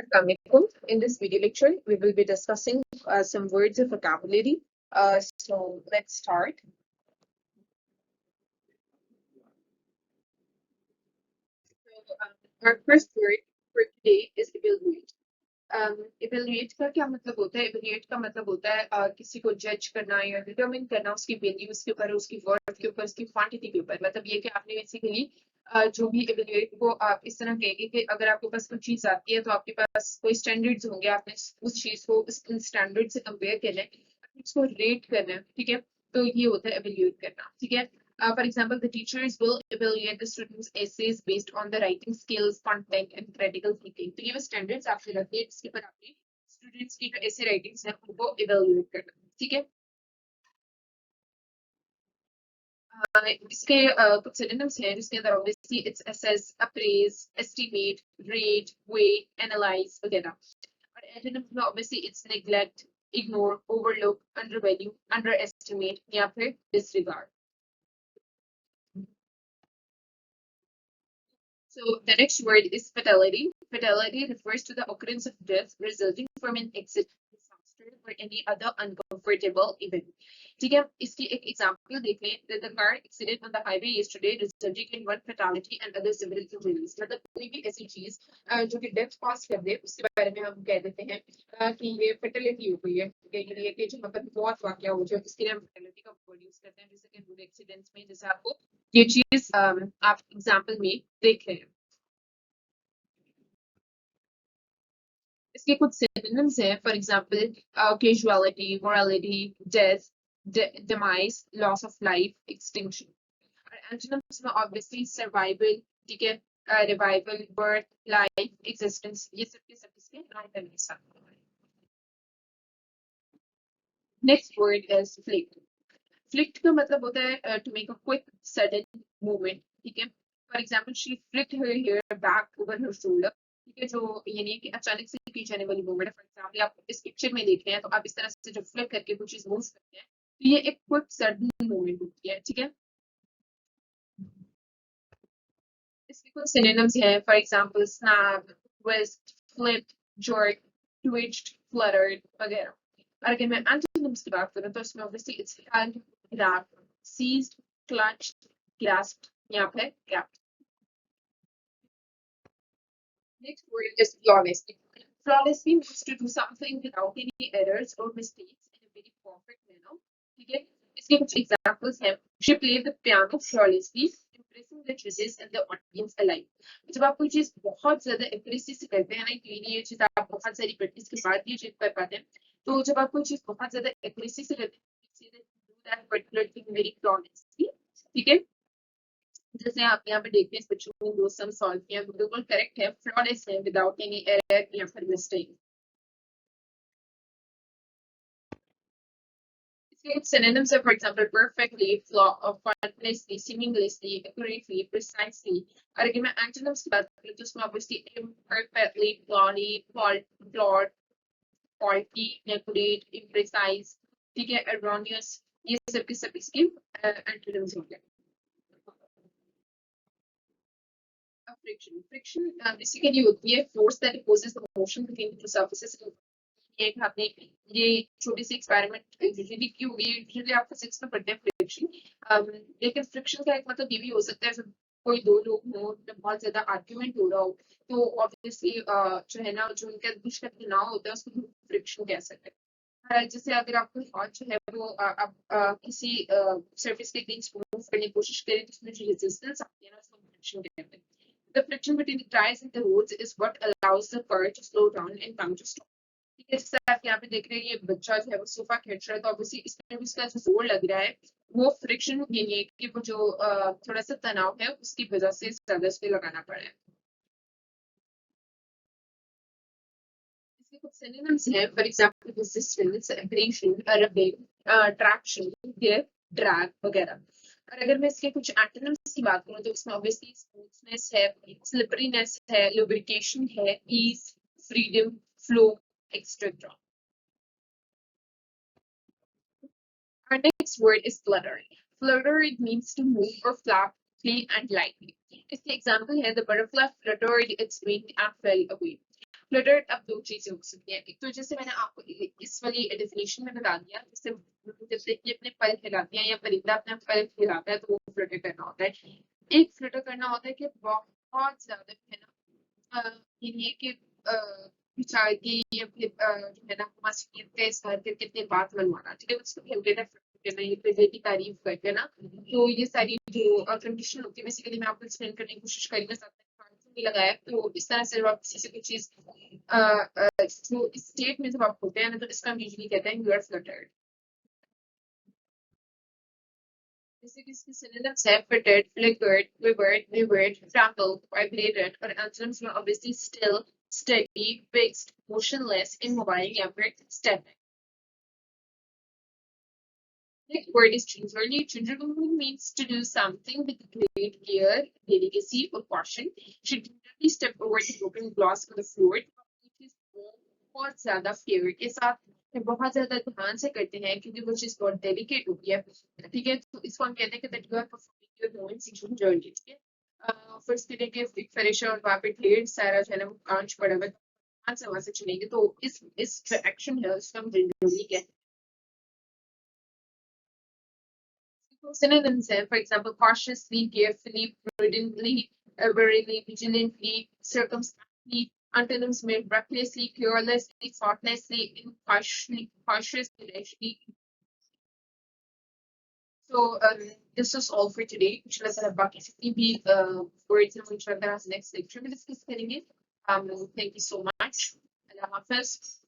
Assalamualaikum. In this video lecture, we will be discussing some words of vocabulary. So let's start. Our first word for today is evaluate. Evaluate का क्या मतलब होता है? Evaluate का मतलब होता है किसी को जज करना या डिटरमिन करना उसकी वैल्यूज के ऊपर, उसकी वर्थ के ऊपर, उसकी क्वांटिटी के ऊपर। मतलब ये कि आपने बेसिकली जो भी इवेल्युएट को आप इस तरह कहेंगे कि अगर आपके पास कोई चीज आती है तो आपके पास कोई स्टैंडर्ड्स होंगे, आपने उस चीज को उस स्टैंडर्ड से कंपेयर करना है, उसको रेट करना है, ठीक है। तो ये होता है इवेल्युएट करना, ठीक है। For example, the teachers will evaluate the students' essays based on the writing skills, content, and critical thinking. तो ये वो standards आपसे रखते हैं जिसके ऊपर आपने students की जो essay writings है उनको evaluate करना, ठीक है। इसके कुछ synonyms हैं जिसके अंदर obviously it's assess, appraise, estimate, rate, weigh, analyze वगैरह। और antonyms में obviously it's neglect, ignore, overlook, undervalue, underestimate या फिर disregard. So the next word is fatality. Fatality refers to the occurrence of death resulting from an accident, disaster, or any other uncomfortable event. ठीक है, इसकी एक example देख लें। The car accident on the highway yesterday resulting in one fatality and other several injuries. मतलब कोई भी ऐसी चीज जो कि डेथ कॉज कर दे उसके बारे में हम कह देते हैं कि ये फेटलिटी हो गई है, कि जो मतलब बहुत वाकया हो जाए उसके लिए हम फेटलिटी का वर्ड यूज करते हैं। जैसे कि रोड एक्सीडेंट्स में जैसे आपको ये चीज आप एग्जांपल में देख रहे हैं। इसके कुछ सिनोनिम्स हैं, for example casualty, morality, death, demise, loss of life, extinction. और एंटोनिम्स में ऑब्वियसली सर्वाइवल, ठीक है, रिवाइवल, बर्थ, लाइफ, एग्जिस्टेंस, ये सब के सब इसके एंटोनिम्स हैं। Next word is flicked. Flicked का मतलब होता है to make a quick sudden movement, ठीक है। For example she flicked her hair back over her shoulder, ठीक है, जो यानी कि अचानक से की जाने वाली मूवमेंट है। फॉर एग्जांपल आप इस पिक्चर में देख रहे हैं तो आप इस तरह से जब फ्लिक करके कुछ चीज मूव करते हैं तो ये एक क्विक सडन मूवमेंट होती है, ठीक है। इसके कुछ सिनोनिम्स हैं, for example snap, twist, flip, jerk, twitched, fluttered वगैरह। और अगर मैं एंटोनिम्स की बात करूं तो इसमें obviously it's hand, grab, seized, clutched, grasped या फिर grabbed. Next word is flawlessly. Flawlessly means to do something without any errors or mistakes in a very perfect manner. ठीक है, इसके कुछ एग्जांपल्स हैं। She played the piano flawlessly, impressing the judges and the audience alike. जब आप कोई चीज बहुत ज्यादा एक्यूरेसी से करते हैं ना, ये चीज आप बहुत सारी प्रैक्टिस के बाद ये चीज कर पाते हैं। तो जब आप कोई चीज बहुत ज्यादा एक्यूरेसी से करते हैं, do that particular thing very flawlessly, ठीक है। जैसे आप यहाँ पे देखते हैं इस बच्चों ने दो सम सॉल्व किया, बिल्कुल करेक्ट है, फ्लॉलेस है, विदाउट एनी एरर या फिर मिस्टेक। इसके synonyms are, for example, perfectly, faultlessly, seamlessly, accurately, precisely. और अगर मैं antonyms की बात करूँ तो उसमें obviously imperfectly, flawed, faulty, inaccurate, imprecise, ठीक है, erroneous, ये सब के सब इसके antonyms होंगे। Friction basically होती है force that opposes the motion between the two surfaces. ये आपने ये छोटी सी एक्सपेरिमेंट यूजुअली की होगी, यूजुअली आप फिजिक्स में पढ़ते हैं फ्रिक्शन, लेकिन फ्रिक्शन का एक मतलब ये भी हो सकता है जब कोई दो लोग हो, जब बहुत ज्यादा आर्ग्यूमेंट हो रहा हो तो ऑब्वियसली जो है ना, जो उनका बीच का तनाव होता है उसको फ्रिक्शन कह सकते हैं। जैसे अगर आपको हाथ जो है वो आप किसी सरफेस के अगेंस्ट मूव करने की कोशिश करें तो उसमें जो रेजिस्टेंस आती है ना उसको फ्रिक्शन कहते हैं। The friction between the tires and the roads is what allows the car to slow down and come to stop. ठीक है, जैसे आप यहाँ पे देख रहे हैं ये बच्चा जो है वो सोफा खींच रहा है, तो ऑब्वियसली इसमें भी इसका जो जोर लग रहा है वो फ्रिक्शन यानी है कि वो जो थोड़ा सा तनाव है उसकी वजह से ज्यादा इस पे लगाना पड़ा है। इसके कुछ सिनोनिम्स हैं, for example resistance, abrasion, rubbing, traction, grip, drag वगैरह। और अगर मैं इसके कुछ एंटोनिम्स की बात करूं तो इसमें ऑब्वियसली स्मूथनेस है, स्लिपरीनेस है, लुब्रिकेशन है, ease, freedom, flow, etcetera. Our next word is flutter. Flutter, it means to move or flap, play and lightly. इसके example है, the butterfly fluttered its wing and fell away. Fluttered अब दो चीजें हो सकती हैं। एक तो जैसे मैंने आपको इस वाली डेफिनेशन में बता दिया, जैसे कि अपने पर हिलाते हैं या परिंदा अपना पर हिलाता है तो वो फ्लटर करना होता है। एक फ्लटर करना होता है कि बहुत ज्यादा है ना, ये कि विचार की या फिर जो है ना मासूमियत का इजहार करके अपनी बात मनवाना, ठीक है, उसको कहते हैं फ्लटर करना, ये फिर की तारीफ करके ना। तो ये सारी जो कंडीशन होती है बेसिकली मैं आपको एक्सप्लेन करने की कोशिश करी, मैं साथ में भी लगाया। तो इस तरह से जब आप किसी से कोई चीज जो इस स्टेट में जब आप होते हैं ना, तो इसका हम यूजुअली कहते हैं यू आर फ्लटर्ड। जैसे कि इसके synonyms है fluttered, flickered, quivered, wavered, trembled, vibrated, और antonyms में obviously still, steady, fixed, motionless, immobile या फिर static. The word is gingerly. Gingerly means to do something with great care, delicacy, or caution. Should gingerly step over the broken glass on the floor, which is बहुत ज्यादा fair के साथ बहुत ज्यादा ध्यान से करते हैं क्योंकि वो चीज बहुत डेलिकेट होती है, ठीक है। तो इसको हम कहते हैं कि that you are performing your moment gingerly, ठीक है। फर्स्ट करेंगे एक फ्रेशर और वहाँ पे ढेर सारा जो है ना वो कांच पड़ा हुआ है, वहां से चुनेंगे तो इस जो एक्शन है उसको हम gingerly कहते हैं। Synonyms हैं, for example, cautiously, carefully, prudently, warily, vigilantly, circumspectly. Antonyms में recklessly, carelessly, thoughtlessly, impartially, cautiously, rashly. So this is all for today. इंशाल्लाह बाकी जितनी भी words हैं वो इंशाल्लाह next lecture में discuss करेंगे. Thank you so much. Allah Hafiz.